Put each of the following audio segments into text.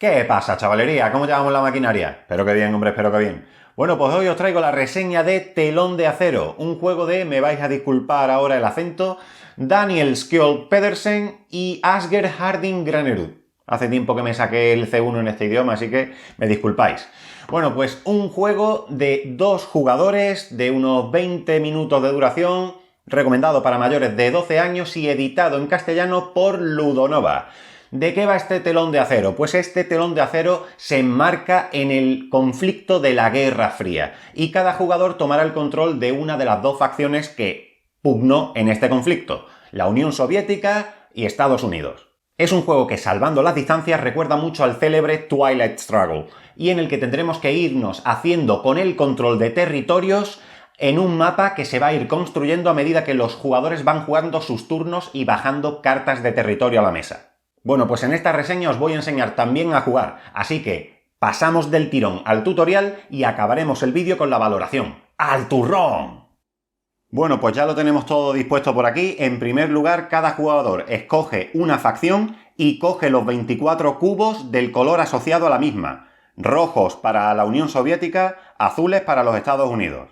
¿Qué pasa, chavalería? ¿Cómo llevamos la maquinaria? Espero que bien, hombre, espero que bien. Bueno, pues hoy os traigo la reseña de Telón de Acero, un juego de, me vais a disculpar ahora el acento, Daniel Skjold Pedersen y Asger Harding Granerud. Hace tiempo que me saqué el C1 en este idioma, así que me disculpáis. Bueno, pues un juego de 2 jugadores, de unos 20 minutos de duración, recomendado para mayores de 12 años y editado en castellano por Ludonova. ¿De qué va este telón de acero? Pues este telón de acero se enmarca en el conflicto de la Guerra Fría y cada jugador tomará el control de una de las dos facciones que pugnó en este conflicto, la Unión Soviética y Estados Unidos. Es un juego que, salvando las distancias, recuerda mucho al célebre Twilight Struggle y en el que tendremos que irnos haciendo con el control de territorios en un mapa que se va a ir construyendo a medida que los jugadores van jugando sus turnos y bajando cartas de territorio a la mesa. Bueno, pues en esta reseña os voy a enseñar también a jugar, así que pasamos del tirón al tutorial y acabaremos el vídeo con la valoración. ¡Al turrón! Bueno, pues ya lo tenemos todo dispuesto por aquí. En primer lugar, cada jugador escoge una facción y coge los 24 cubos del color asociado a la misma. Rojos para la Unión Soviética, azules para los Estados Unidos.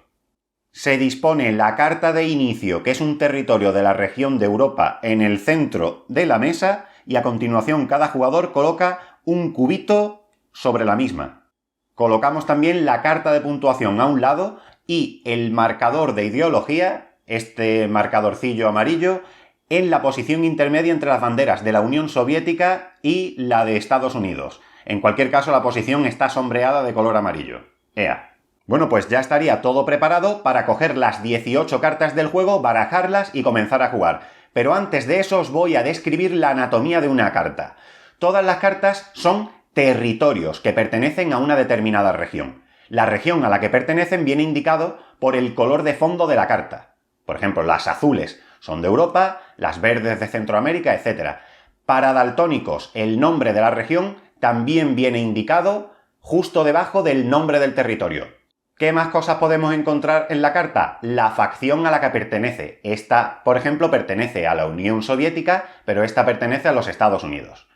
Se dispone la carta de inicio, que es un territorio de la región de Europa, en el centro de la mesa, y a continuación cada jugador coloca un cubito sobre la misma. Colocamos también la carta de puntuación a un lado y el marcador de ideología, este marcadorcillo amarillo, en la posición intermedia entre las banderas de la Unión Soviética y la de Estados Unidos. En cualquier caso, la posición está sombreada de color amarillo. ¡Ea! Bueno, pues ya estaría todo preparado para coger las 18 cartas del juego, barajarlas y comenzar a jugar. Pero antes de eso os voy a describir la anatomía de una carta. Todas las cartas son territorios que pertenecen a una determinada región. La región a la que pertenecen viene indicado por el color de fondo de la carta. Por ejemplo, las azules son de Europa, las verdes de Centroamérica, etc. Para daltónicos, el nombre de la región también viene indicado justo debajo del nombre del territorio. ¿Qué más cosas podemos encontrar en la carta? La facción a la que pertenece. Esta, por ejemplo, pertenece a la Unión Soviética, pero esta pertenece a los Estados Unidos.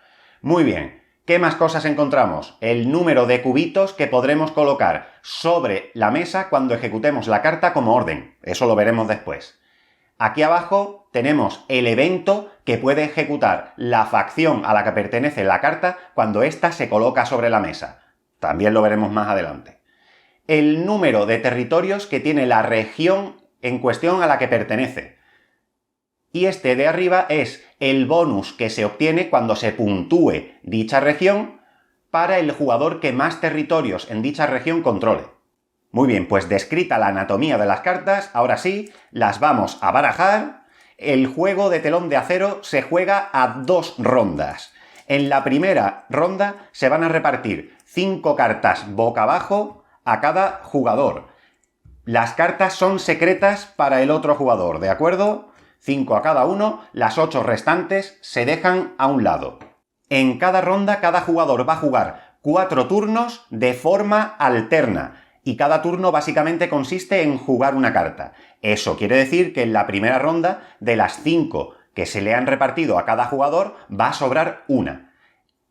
Muy bien. ¿Qué más cosas encontramos? El número de cubitos que podremos colocar sobre la mesa cuando ejecutemos la carta como orden. Eso lo veremos después. Aquí abajo tenemos el evento que puede ejecutar la facción a la que pertenece la carta cuando ésta se coloca sobre la mesa. También lo veremos más adelante. El número de territorios que tiene la región en cuestión a la que pertenece. Y este de arriba es el bonus que se obtiene cuando se puntúe dicha región para el jugador que más territorios en dicha región controle. Muy bien, pues descrita la anatomía de las cartas, ahora sí, las vamos a barajar. El juego de telón de acero se juega a 2 rondas. En la primera ronda se van a repartir 5 cartas boca abajo a cada jugador. Las cartas son secretas para el otro jugador, ¿de acuerdo? 5 a cada uno, las 8 restantes se dejan a un lado. En cada ronda, cada jugador va a jugar 4 turnos de forma alterna, y cada turno básicamente consiste en jugar una carta. Eso quiere decir que en la primera ronda, de las 5 que se le han repartido a cada jugador, va a sobrar una.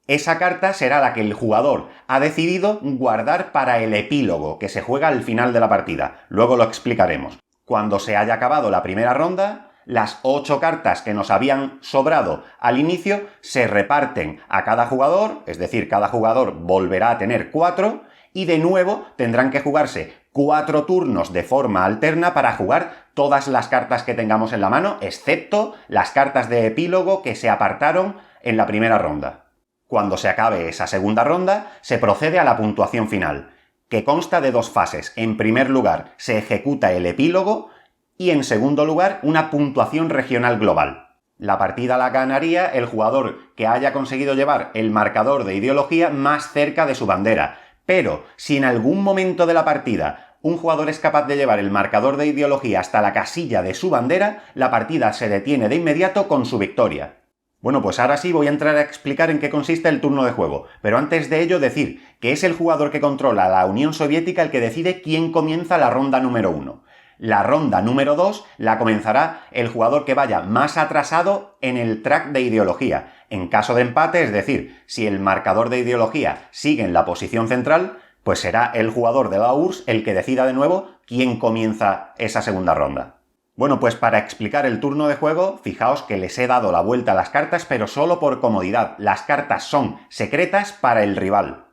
Esa carta será la que el jugador ha decidido guardar para el epílogo, que se juega al final de la partida. Luego lo explicaremos. Cuando se haya acabado la primera ronda, las 8 cartas que nos habían sobrado al inicio se reparten a cada jugador, es decir, cada jugador volverá a tener 4, y de nuevo tendrán que jugarse 4 turnos de forma alterna para jugar todas las cartas que tengamos en la mano, excepto las cartas de epílogo que se apartaron en la primera ronda. Cuando se acabe esa segunda ronda, se procede a la puntuación final, que consta de 2 fases. En primer lugar, se ejecuta el epílogo y en segundo lugar, una puntuación regional global. La partida la ganaría el jugador que haya conseguido llevar el marcador de ideología más cerca de su bandera. Pero si en algún momento de la partida un jugador es capaz de llevar el marcador de ideología hasta la casilla de su bandera, la partida se detiene de inmediato con su victoria. Bueno, pues ahora sí voy a entrar a explicar en qué consiste el turno de juego, pero antes de ello decir que es el jugador que controla la Unión Soviética el que decide quién comienza la ronda número 1. La ronda número 2 la comenzará el jugador que vaya más atrasado en el track de ideología. En caso de empate, es decir, si el marcador de ideología sigue en la posición central, pues será el jugador de la URSS el que decida de nuevo quién comienza esa segunda ronda. Bueno, pues para explicar el turno de juego, fijaos que les he dado la vuelta a las cartas, pero solo por comodidad. Las cartas son secretas para el rival.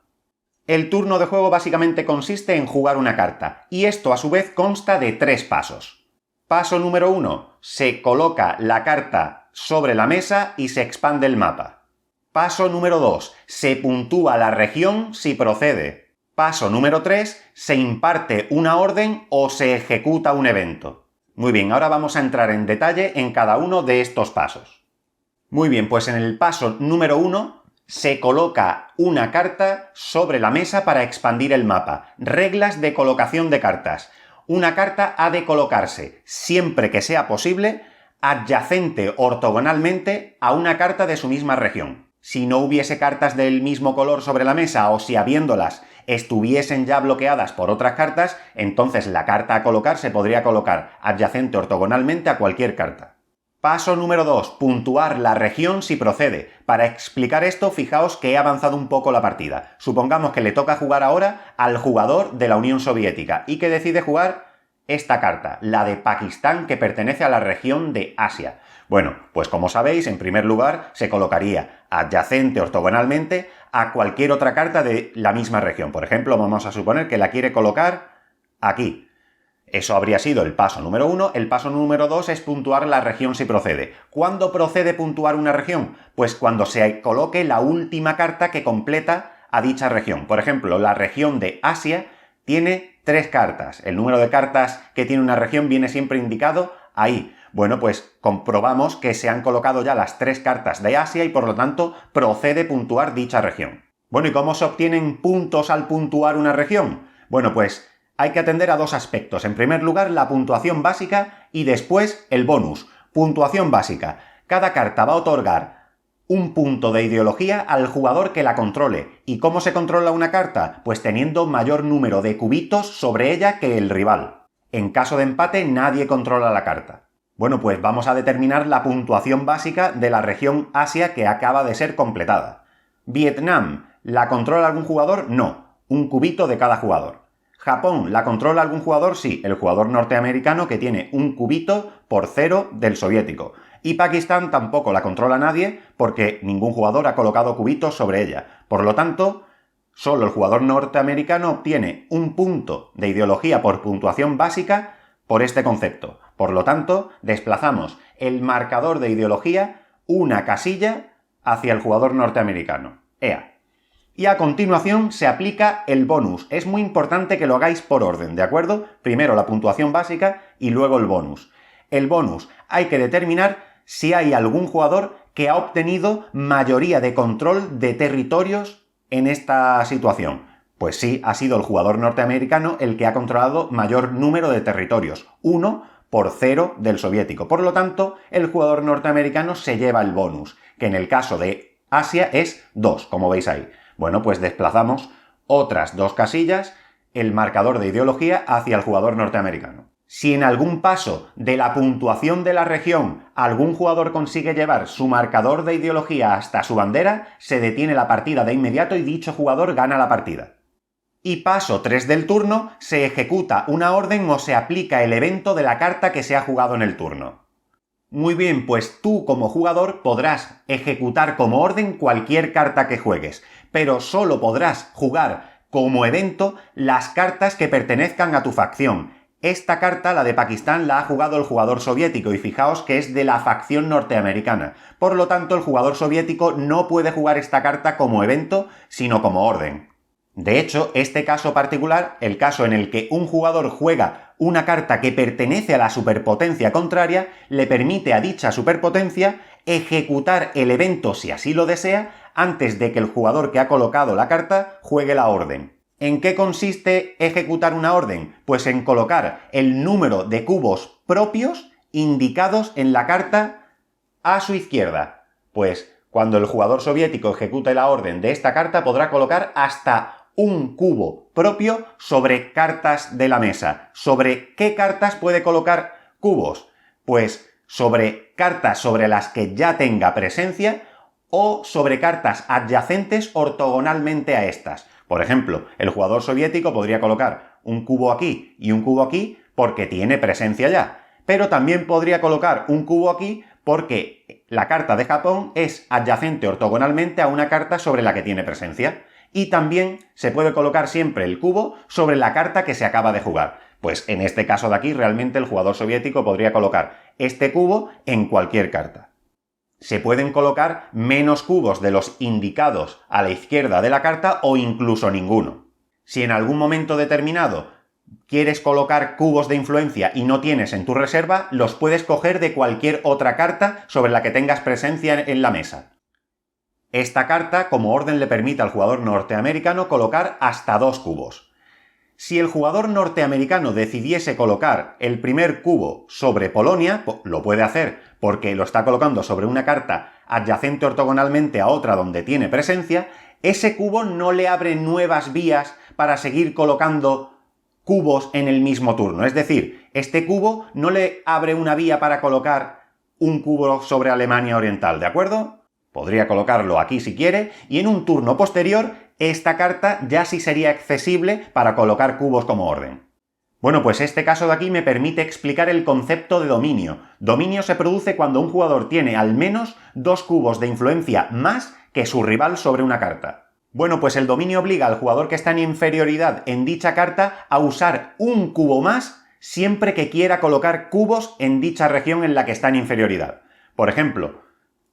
El turno de juego básicamente consiste en jugar una carta, y esto a su vez consta de 3 pasos. Paso número 1. Se coloca la carta sobre la mesa y se expande el mapa. Paso número 2. Se puntúa la región si procede. Paso número 3. Se imparte una orden o se ejecuta un evento. Muy bien, ahora vamos a entrar en detalle en cada uno de estos pasos. Muy bien, pues en el paso número 1 se coloca una carta sobre la mesa para expandir el mapa. Reglas de colocación de cartas. Una carta ha de colocarse, siempre que sea posible, adyacente ortogonalmente a una carta de su misma región. Si no hubiese cartas del mismo color sobre la mesa o si habiéndolas estuviesen ya bloqueadas por otras cartas, entonces la carta a colocar se podría colocar adyacente ortogonalmente a cualquier carta. Paso número 2. Puntuar la región si procede. Para explicar esto, fijaos que he avanzado un poco la partida. Supongamos que le toca jugar ahora al jugador de la Unión Soviética y que decide jugar esta carta, la de Pakistán, que pertenece a la región de Asia. Bueno, pues como sabéis, en primer lugar se colocaría adyacente ortogonalmente a cualquier otra carta de la misma región. Por ejemplo, vamos a suponer que la quiere colocar aquí. Eso habría sido el paso número 1. El paso número 2 es puntuar la región si procede. ¿Cuándo procede puntuar una región? Pues cuando se coloque la última carta que completa a dicha región. Por ejemplo, la región de Asia tiene 3 cartas. El número de cartas que tiene una región viene siempre indicado ahí. Bueno, pues comprobamos que se han colocado ya las 3 cartas de Asia y por lo tanto procede puntuar dicha región. Bueno, ¿y cómo se obtienen puntos al puntuar una región? Bueno, pues hay que atender a 2 aspectos. En primer lugar, la puntuación básica y después el bonus. Puntuación básica. Cada carta va a otorgar un punto de ideología al jugador que la controle. ¿Y cómo se controla una carta? Pues teniendo mayor número de cubitos sobre ella que el rival. En caso de empate, nadie controla la carta. Bueno, pues vamos a determinar la puntuación básica de la región Asia que acaba de ser completada. Vietnam, ¿la controla algún jugador? No. Un cubito de cada jugador. Japón, ¿la controla algún jugador? Sí, el jugador norteamericano que tiene un cubito por 0 del soviético. Y Pakistán tampoco la controla nadie porque ningún jugador ha colocado cubitos sobre ella. Por lo tanto, solo el jugador norteamericano obtiene un punto de ideología por puntuación básica por este concepto. Por lo tanto, desplazamos el marcador de ideología una casilla hacia el jugador norteamericano. ¡Ea! Y a continuación se aplica el bonus. Es muy importante que lo hagáis por orden, ¿de acuerdo? Primero la puntuación básica y luego el bonus. El bonus hay que determinar si hay algún jugador que ha obtenido mayoría de control de territorios en esta situación. Pues sí, ha sido el jugador norteamericano el que ha controlado mayor número de territorios, 1 por 0 del soviético. Por lo tanto, el jugador norteamericano se lleva el bonus, que en el caso de Asia es 2, como veis ahí. Bueno, pues desplazamos otras 2 casillas, el marcador de ideología hacia el jugador norteamericano. Si en algún paso de la puntuación de la región algún jugador consigue llevar su marcador de ideología hasta su bandera, se detiene la partida de inmediato y dicho jugador gana la partida. Y paso 3 del turno, se ejecuta una orden o se aplica el evento de la carta que se ha jugado en el turno. Muy bien, pues tú como jugador podrás ejecutar como orden cualquier carta que juegues, pero solo podrás jugar como evento las cartas que pertenezcan a tu facción. Esta carta, la de Pakistán, la ha jugado el jugador soviético y fijaos que es de la facción norteamericana. Por lo tanto, el jugador soviético no puede jugar esta carta como evento, sino como orden. De hecho, este caso particular, el caso en el que un jugador juega una carta que pertenece a la superpotencia contraria, le permite a dicha superpotencia ejecutar el evento si así lo desea, antes de que el jugador que ha colocado la carta juegue la orden. ¿En qué consiste ejecutar una orden? Pues en colocar el número de cubos propios indicados en la carta a su izquierda. Pues cuando el jugador soviético ejecute la orden de esta carta podrá colocar hasta un cubo propio sobre cartas de la mesa. ¿Sobre qué cartas puede colocar cubos? Pues sobre cartas sobre las que ya tenga presencia o sobre cartas adyacentes ortogonalmente a estas. Por ejemplo, el jugador soviético podría colocar un cubo aquí y un cubo aquí porque tiene presencia ya, pero también podría colocar un cubo aquí porque la carta de Japón es adyacente ortogonalmente a una carta sobre la que tiene presencia. Y también se puede colocar siempre el cubo sobre la carta que se acaba de jugar. Pues en este caso de aquí, realmente el jugador soviético podría colocar este cubo en cualquier carta. Se pueden colocar menos cubos de los indicados a la izquierda de la carta o incluso ninguno. Si en algún momento determinado quieres colocar cubos de influencia y no tienes en tu reserva, los puedes coger de cualquier otra carta sobre la que tengas presencia en la mesa. Esta carta, como orden, le permite al jugador norteamericano colocar hasta 2 cubos. Si el jugador norteamericano decidiese colocar el primer cubo sobre Polonia, lo puede hacer porque lo está colocando sobre una carta adyacente ortogonalmente a otra donde tiene presencia, ese cubo no le abre nuevas vías para seguir colocando cubos en el mismo turno. Es decir, este cubo no le abre una vía para colocar un cubo sobre Alemania Oriental, ¿de acuerdo? Podría colocarlo aquí si quiere, y en un turno posterior, esta carta ya sí sería accesible para colocar cubos como orden. Bueno, pues este caso de aquí me permite explicar el concepto de dominio. Dominio se produce cuando un jugador tiene al menos 2 cubos de influencia más que su rival sobre una carta. Bueno, pues el dominio obliga al jugador que está en inferioridad en dicha carta a usar un cubo más siempre que quiera colocar cubos en dicha región en la que está en inferioridad. Por ejemplo,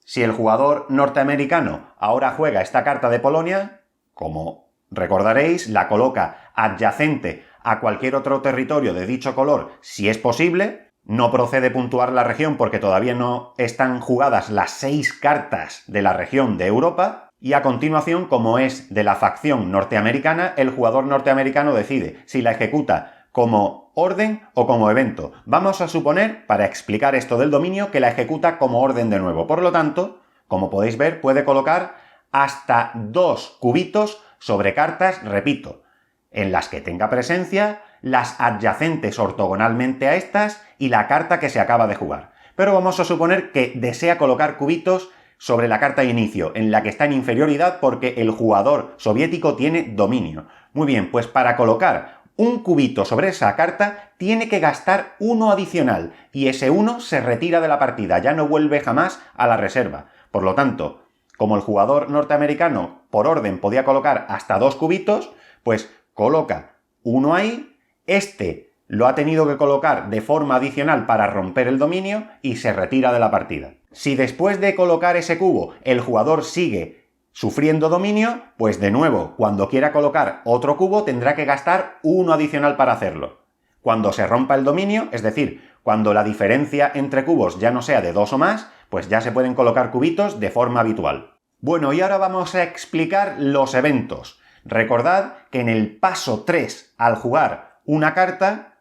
si el jugador norteamericano ahora juega esta carta de Polonia, como recordaréis, la coloca adyacente a cualquier otro territorio de dicho color si es posible, no procede puntuar la región porque todavía no están jugadas las 6 cartas de la región de Europa, y a continuación, como es de la facción norteamericana, el jugador norteamericano decide si la ejecuta como orden o como evento. Vamos a suponer, para explicar esto del dominio, que la ejecuta como orden de nuevo. Por lo tanto, como podéis ver, puede colocar hasta 2 cubitos sobre cartas, repito, en las que tenga presencia, las adyacentes ortogonalmente a estas y la carta que se acaba de jugar. Pero vamos a suponer que desea colocar cubitos sobre la carta de inicio, en la que está en inferioridad porque el jugador soviético tiene dominio. Muy bien, pues para colocar un cubito sobre esa carta tiene que gastar 1 adicional y ese 1 se retira de la partida, ya no vuelve jamás a la reserva. Por lo tanto, como el jugador norteamericano por orden podía colocar hasta 2 cubitos, pues coloca 1 ahí, este lo ha tenido que colocar de forma adicional para romper el dominio y se retira de la partida. Si después de colocar ese cubo el jugador sigue sufriendo dominio, pues de nuevo, cuando quiera colocar otro cubo tendrá que gastar 1 adicional para hacerlo. Cuando se rompa el dominio, es decir, cuando la diferencia entre cubos ya no sea de 2 o más, pues ya se pueden colocar cubitos de forma habitual. Bueno, y ahora vamos a explicar los eventos. Recordad que en el paso 3, al jugar una carta,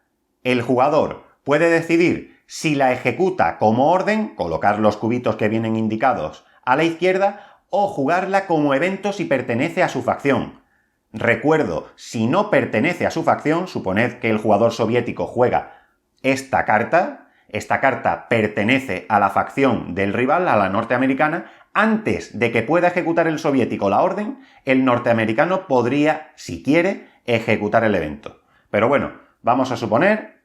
el jugador puede decidir si la ejecuta como orden, colocar los cubitos que vienen indicados a la izquierda, o jugarla como evento si pertenece a su facción. Recuerdo, si no pertenece a su facción, suponed que el jugador soviético juega esta carta pertenece a la facción del rival, a la norteamericana. Antes de que pueda ejecutar el soviético la orden, el norteamericano podría, si quiere, ejecutar el evento. Pero bueno, vamos a suponer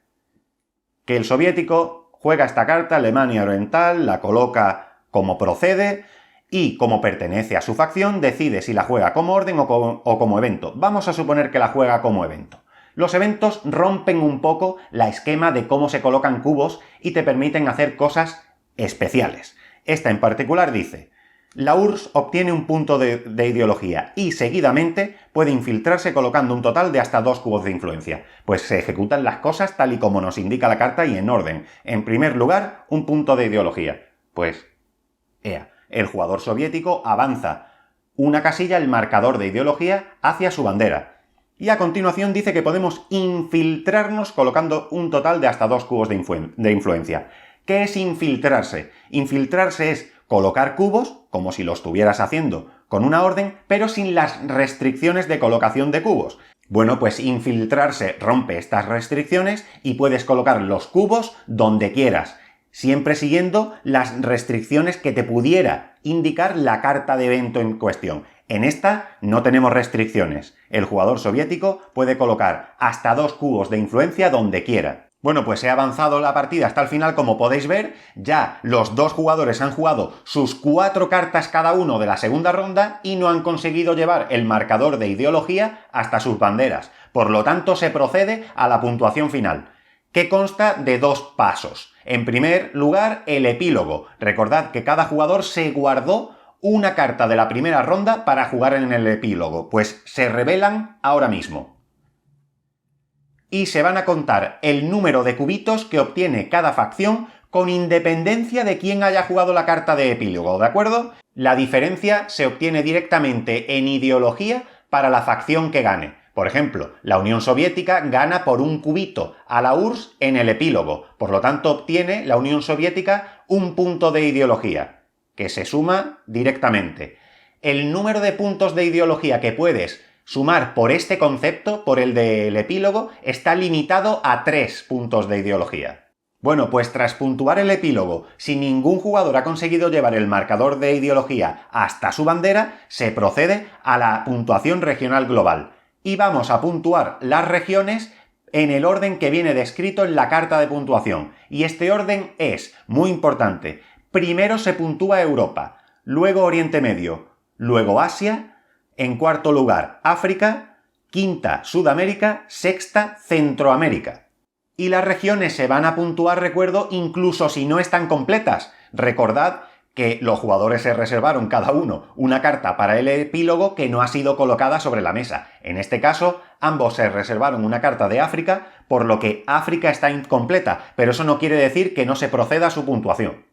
que el soviético juega esta carta, Alemania Oriental, la coloca como procede y, como pertenece a su facción, decide si la juega como orden o como evento. Vamos a suponer que la juega como evento. Los eventos rompen un poco la esquema de cómo se colocan cubos y te permiten hacer cosas especiales. Esta en particular dice: la URSS obtiene un punto de ideología y seguidamente puede infiltrarse colocando un total de hasta 2 cubos de influencia. Pues se ejecutan las cosas tal y como nos indica la carta y en orden. En primer lugar, un punto de ideología. Pues, el jugador soviético avanza una casilla, el marcador de ideología, hacia su bandera. Y a continuación dice que podemos infiltrarnos colocando un total de hasta 2 cubos de influencia. ¿Qué es infiltrarse? Infiltrarse es colocar cubos, como si lo estuvieras haciendo con una orden, pero sin las restricciones de colocación de cubos. Bueno, pues infiltrarse rompe estas restricciones y puedes colocar los cubos donde quieras. siempre siguiendo las restricciones que te pudiera indicar la carta de evento en cuestión. En esta no tenemos restricciones. El jugador soviético puede colocar hasta 2 cubos de influencia donde quiera. Bueno, pues he avanzado la partida hasta el final, como podéis ver, ya los 2 jugadores han jugado sus 4 cartas cada uno de la segunda ronda y no han conseguido llevar el marcador de ideología hasta sus banderas. Por lo tanto, se procede a la puntuación final, que consta de 2 pasos. En primer lugar, el epílogo. Recordad que cada jugador se guardó una carta de la primera ronda para jugar en el epílogo, pues se revelan ahora mismo. Y se van a contar el número de cubitos que obtiene cada facción con independencia de quién haya jugado la carta de epílogo, ¿de acuerdo? La diferencia se obtiene directamente en ideología para la facción que gane. Por ejemplo, la Unión Soviética gana por 1 cubito a la URSS en el epílogo, por lo tanto obtiene la Unión Soviética 1 punto de ideología, que se suma directamente. El número de puntos de ideología que puedes sumar por este concepto, por el del epílogo, está limitado a 3 puntos de ideología. Bueno, pues tras puntuar el epílogo, si ningún jugador ha conseguido llevar el marcador de ideología hasta su bandera, se procede a la puntuación regional global. Y vamos a puntuar las regiones en el orden que viene descrito en la carta de puntuación. Y este orden es muy importante. Primero se puntúa Europa, luego Oriente Medio, luego Asia, en cuarto lugar, África, quinta, Sudamérica, sexta, Centroamérica. Y las regiones se van a puntuar, recuerdo, incluso si no están completas. Recordad que los jugadores se reservaron cada uno una carta para el epílogo que no ha sido colocada sobre la mesa. En este caso, ambos se reservaron una carta de África, por lo que África está incompleta, pero eso no quiere decir que no se proceda a su puntuación.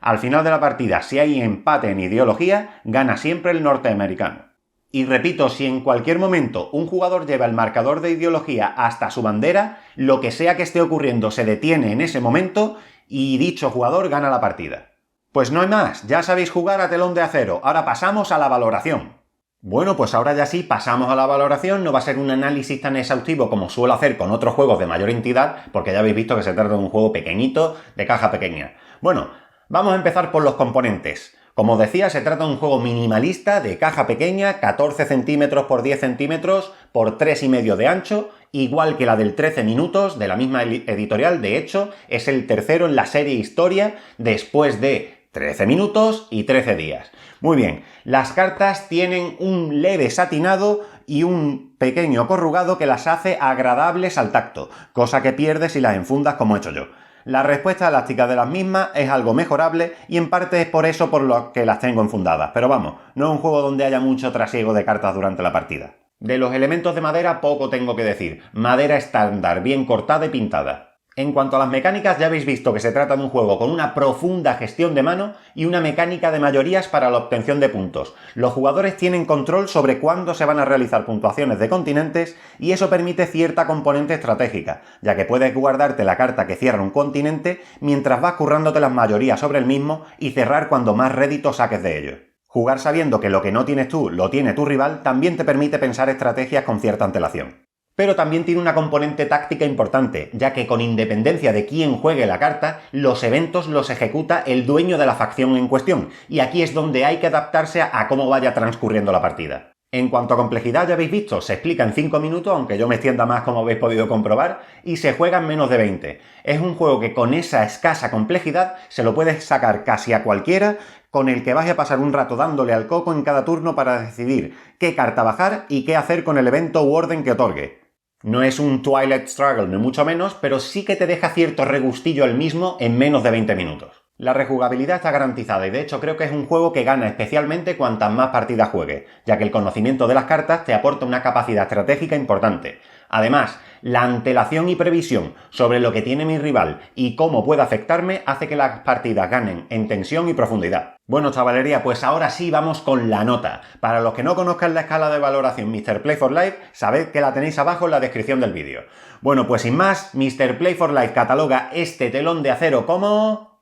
Al final de la partida, si hay empate en ideología, gana siempre el norteamericano. Y repito, si en cualquier momento un jugador lleva el marcador de ideología hasta su bandera, lo que sea que esté ocurriendo se detiene en ese momento y dicho jugador gana la partida. Pues no hay más, ya sabéis jugar a telón de acero, ahora pasamos a la valoración. Bueno, pues ahora ya sí pasamos a la valoración, no va a ser un análisis tan exhaustivo como suelo hacer con otros juegos de mayor entidad, porque ya habéis visto que se trata de un juego pequeñito, de caja pequeña. Bueno, vamos a empezar por los componentes. Como decía, se trata de un juego minimalista de caja pequeña, 14 centímetros por 10 centímetros por 3,5 de ancho, igual que la del 13 minutos de la misma editorial. De hecho, es el tercero en la serie Historia después de 13 minutos y 13 días. Muy bien, las cartas tienen un leve satinado y un pequeño corrugado que las hace agradables al tacto, cosa que pierdes si las enfundas como he hecho yo. La respuesta elástica de las mismas es algo mejorable y en parte es por eso por lo que las tengo enfundadas. Pero vamos, no es un juego donde haya mucho trasiego de cartas durante la partida. De los elementos de madera poco tengo que decir. Madera estándar, bien cortada y pintada. En cuanto a las mecánicas, ya habéis visto que se trata de un juego con una profunda gestión de mano y una mecánica de mayorías para la obtención de puntos. Los jugadores tienen control sobre cuándo se van a realizar puntuaciones de continentes y eso permite cierta componente estratégica, ya que puedes guardarte la carta que cierra un continente mientras vas currándote las mayorías sobre el mismo y cerrar cuando más rédito saques de ello. Jugar sabiendo que lo que no tienes tú lo tiene tu rival también te permite pensar estrategias con cierta antelación. Pero también tiene una componente táctica importante, ya que con independencia de quién juegue la carta, los eventos los ejecuta el dueño de la facción en cuestión, y aquí es donde hay que adaptarse a cómo vaya transcurriendo la partida. En cuanto a complejidad, ya habéis visto, se explica en 5 minutos, aunque yo me extienda más como habéis podido comprobar, y se juega en menos de 20. Es un juego que con esa escasa complejidad se lo puedes sacar casi a cualquiera, con el que vais a pasar un rato dándole al coco en cada turno para decidir qué carta bajar y qué hacer con el evento u orden que otorgue. No es un Twilight Struggle, ni mucho menos, pero sí que te deja cierto regustillo el mismo en menos de 20 minutos. La rejugabilidad está garantizada y de hecho creo que es un juego que gana especialmente cuantas más partidas juegues, ya que el conocimiento de las cartas te aporta una capacidad estratégica importante. Además, la antelación y previsión sobre lo que tiene mi rival y cómo puede afectarme hace que las partidas ganen en tensión y profundidad. Bueno, chavalería, pues ahora sí vamos con la nota. Para los que no conozcan la escala de valoración Mr. Play for Life, sabed que la tenéis abajo en la descripción del vídeo. Bueno, pues sin más, Mr. Play for Life cataloga este telón de acero como...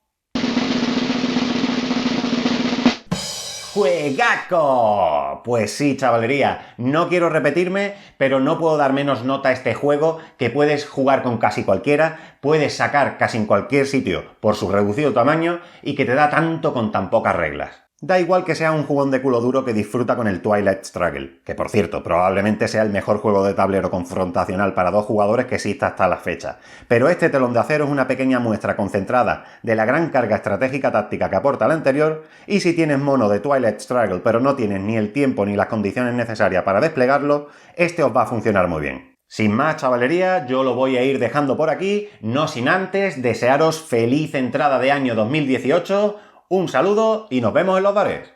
¡Juegaco! Pues sí, chavalería, no quiero repetirme, pero no puedo dar menos nota a este juego que puedes jugar con casi cualquiera, puedes sacar casi en cualquier sitio por su reducido tamaño y que te da tanto con tan pocas reglas. Da igual que sea un jugón de culo duro que disfruta con el Twilight Struggle, que por cierto, probablemente sea el mejor juego de tablero confrontacional para dos jugadores que exista hasta la fecha. Pero este Telón de Acero es una pequeña muestra concentrada de la gran carga estratégica táctica que aporta el anterior, y si tienes mono de Twilight Struggle pero no tienes ni el tiempo ni las condiciones necesarias para desplegarlo, este os va a funcionar muy bien. Sin más chavalería, yo lo voy a ir dejando por aquí, no sin antes desearos feliz entrada de año 2018, un saludo y nos vemos en los bares.